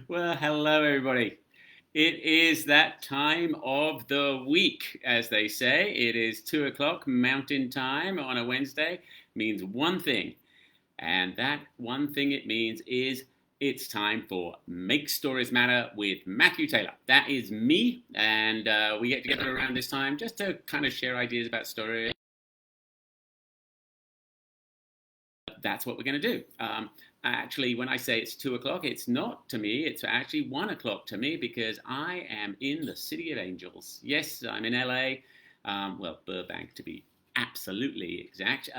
Well, hello, everybody. It is that time of the week, as they say. It is 2 o'clock Mountain Time on a Wednesday. Means one thing, and that one thing it means is it's time for Make Stories Matter with Matthew Taylor. That is me, and we get together around this time just to kind of share ideas about stories. That's what we're going to do. Actually, when I say it's 2 o'clock, it's not to me. It's actually 1 o'clock to me because I am in the City of Angels. Yes, I'm in LA. Well, Burbank to be absolutely exact.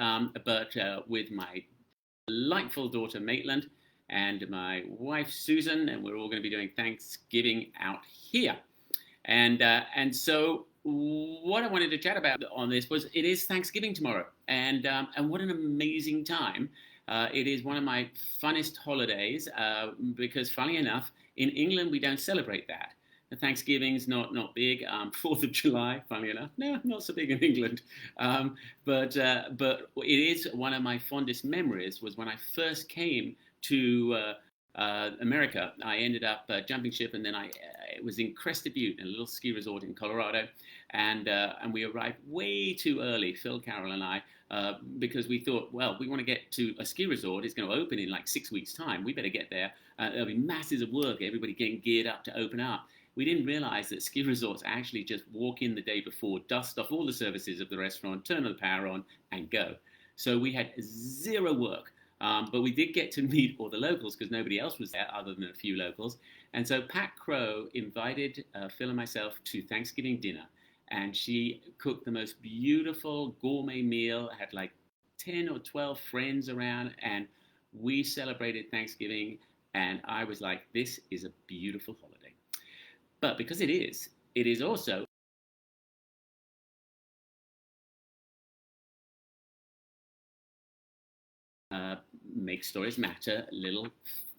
But with my delightful daughter Maitland and my wife Susan, and we're all going to be doing Thanksgiving out here. And so what I wanted to chat about on this was it is Thanksgiving tomorrow, and what an amazing time! It is one of my funnest holidays because, funny enough, in England we don't celebrate that. Thanksgiving's not big. 4th of July, funny enough, no, not so big in England. But it is one of my fondest memories. Was when I first came to America. I ended up jumping ship, and then it was in Crested Butte, a little ski resort in Colorado, and we arrived way too early, Phil, Carol, and I, because we thought, well, we want to get to a ski resort. It's going to open in like 6 weeks' time. We better get there. There'll be masses of work. Everybody getting geared up to open up. We didn't realize that ski resorts actually just walk in the day before, dust off all the services of the restaurant, turn the power on, and go. So we had zero work. But we did get to meet all the locals because nobody else was there other than a few locals. And so Pat Crow invited Phil and myself to Thanksgiving dinner. And she cooked the most beautiful gourmet meal, had like 10 or 12 friends around, and we celebrated Thanksgiving. And I was like, this is a beautiful holiday. But because it is also uh, Make Stories Matter little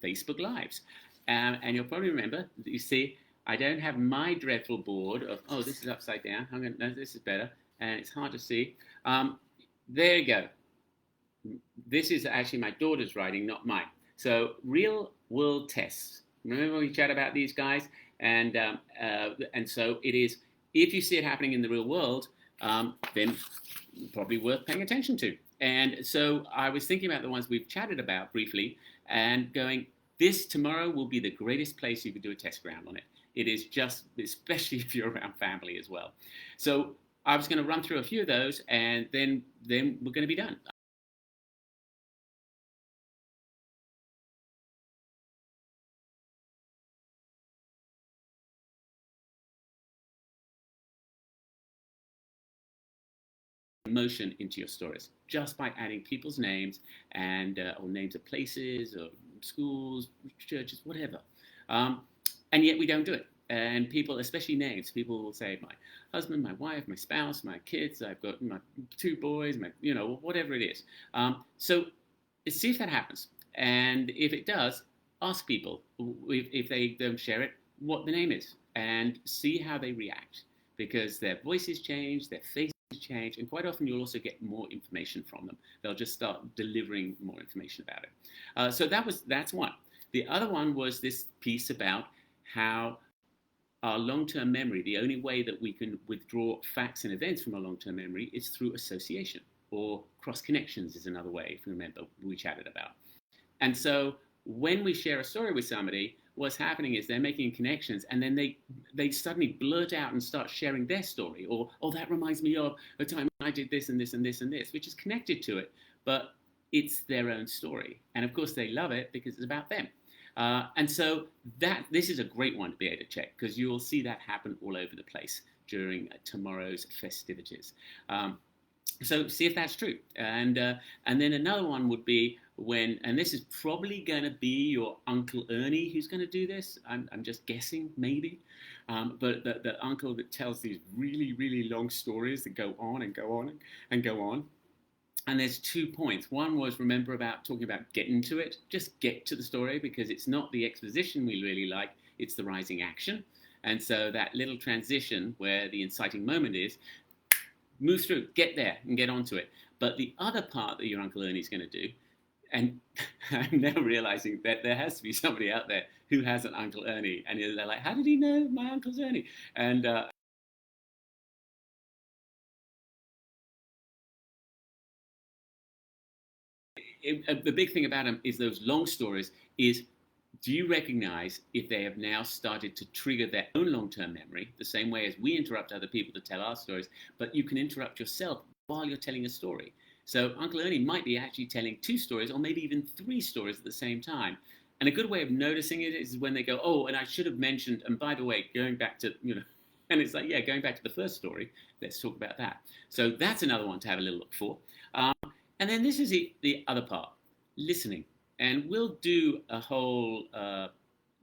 Facebook Lives. And you'll probably remember, you see, I don't have my dreadful board of, oh, this is upside down. No, this is better. And it's hard to see. There you go. This is actually my daughter's writing, not mine. So, real world tests. Remember we chat about these guys? And so it is, if you see it happening in the real world, then probably worth paying attention to. And so I was thinking about the ones we've chatted about briefly and going, this tomorrow will be the greatest place you could do a test ground on it. It is just, especially if you're around family as well. So I was going to run through a few of those and then we're going to be done. Emotion into your stories just by adding people's names and or names of places or schools, churches, whatever. Um, and yet we don't do it. And people, especially names, people will say my husband, my wife, my spouse, my kids. I've got my two boys, my whatever it is. So see if that happens, and if it does, ask people if they don't share it what the name is, and see how they react because their voices change, their faces change, and quite often you'll also get more information from them. They'll just start delivering more information about it. So that's one. The other one was this piece about how our long-term memory, the only way that we can withdraw facts and events from our long-term memory is through association, or cross connections is another way, if you remember, we chatted about. And so when we share a story with somebody, what's happening is they're making connections, and then they suddenly blurt out and start sharing their story, or oh, that reminds me of a time I did this and this and this and this, which is connected to it, but it's their own story. And of course they love it because it's about them. And so that this is a great one to be able to check because you will see that happen all over the place during tomorrow's festivities. So see if that's true. And then another one would be when, and this is probably going to be your Uncle Ernie who's going to do this. I'm just guessing, maybe. But the uncle that tells these really, really long stories that go on and go on and go on. And there's 2 points. One was remember about talking about getting to it. Just get to the story because it's not the exposition we really like, it's the rising action. And so that little transition where the inciting moment is, move through, get there and get onto it. But the other part that your Uncle Ernie's going to do, And I'm now realizing that there has to be somebody out there who has an Uncle Ernie, and they're like, "How did he know my Uncle's Ernie?" And the big thing about them is those long stories is, do you recognize if they have now started to trigger their own long-term memory, the same way as we interrupt other people to tell our stories, but you can interrupt yourself while you're telling a story. So Uncle Ernie might be actually telling two stories or maybe even three stories at the same time. And a good way of noticing it is when they go, "Oh, and I should have mentioned, and by the way, going back to, and it's like, yeah, going back to the first story, let's talk about that." So that's another one to have a little look for. Um, and then this is the other part, listening. And we'll do a whole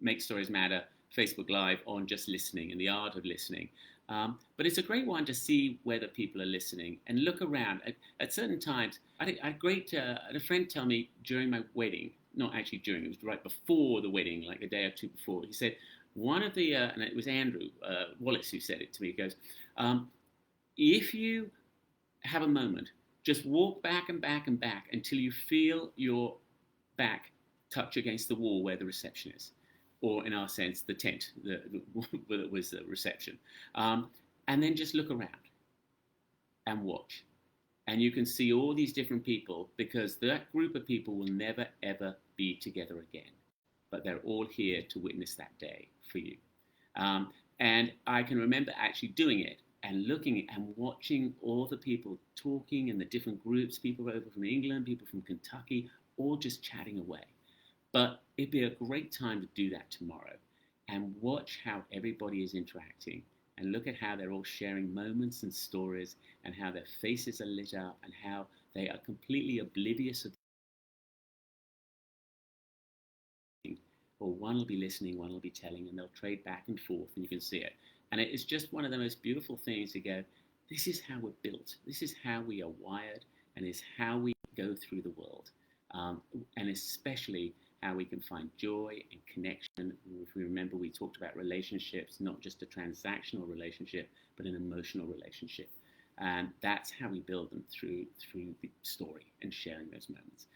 Make Stories Matter Facebook Live on just listening and the art of listening. But it's a great one to see whether people are listening and look around. At certain times, I had a friend tell me during my wedding, not actually during, it was right before the wedding, like a day or two before. He said, one of the, and it was Andrew Wallace who said it to me, he goes, if you have a moment, just walk back and back and back until you feel your back touch against the wall where the reception is, or in our sense, the tent that was the reception. And then just look around and watch. And you can see all these different people, because that group of people will never, ever be together again. But they're all here to witness that day for you. And I can remember actually doing it and looking and watching all the people talking in the different groups, people over from England, people from Kentucky, all just chatting away. But it'd be a great time to do that tomorrow and watch how everybody is interacting and look at how they're all sharing moments and stories and how their faces are lit up and how they are completely oblivious of, or one will be listening, one will be telling, and they'll trade back and forth, and you can see it. And it is just one of the most beautiful things to go, this is how we're built, this is how we are wired, and is how we go through the world. And especially how we can find joy and connection. If we remember, we talked about relationships, not just a transactional relationship, but an emotional relationship. And that's how we build them through the story and sharing those moments.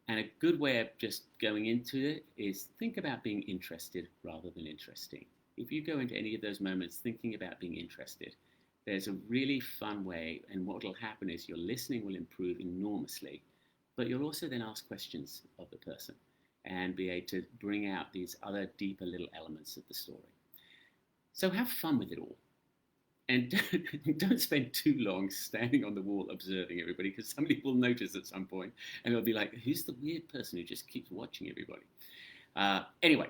And a good way of just going into it is think about being interested rather than interesting. If you go into any of those moments thinking about being interested, there's a really fun way, and what will happen is your listening will improve enormously, but you'll also then ask questions of the person and be able to bring out these other deeper little elements of the story. So have fun with it all. And don't spend too long standing on the wall observing everybody, because somebody will notice at some point and they'll be like, who's the weird person who just keeps watching everybody? Anyway,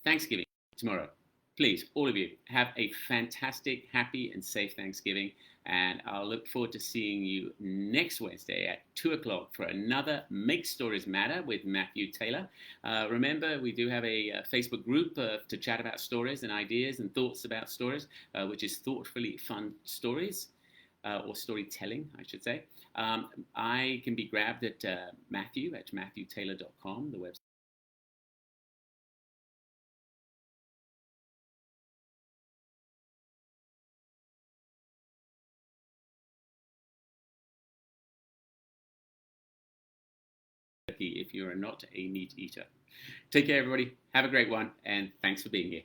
Thanksgiving tomorrow. Please, all of you, have a fantastic, happy, and safe Thanksgiving. And I'll look forward to seeing you next Wednesday at 2 o'clock for another Make Stories Matter with Matthew Taylor. Remember, we do have a Facebook group to chat about stories and ideas and thoughts about stories, which is Thoughtfully Fun Stories. Or storytelling, I should say. I can be grabbed at matthewtaylor.com, the website. If you're not a meat eater. Take care, everybody. Have a great one, and thanks for being here.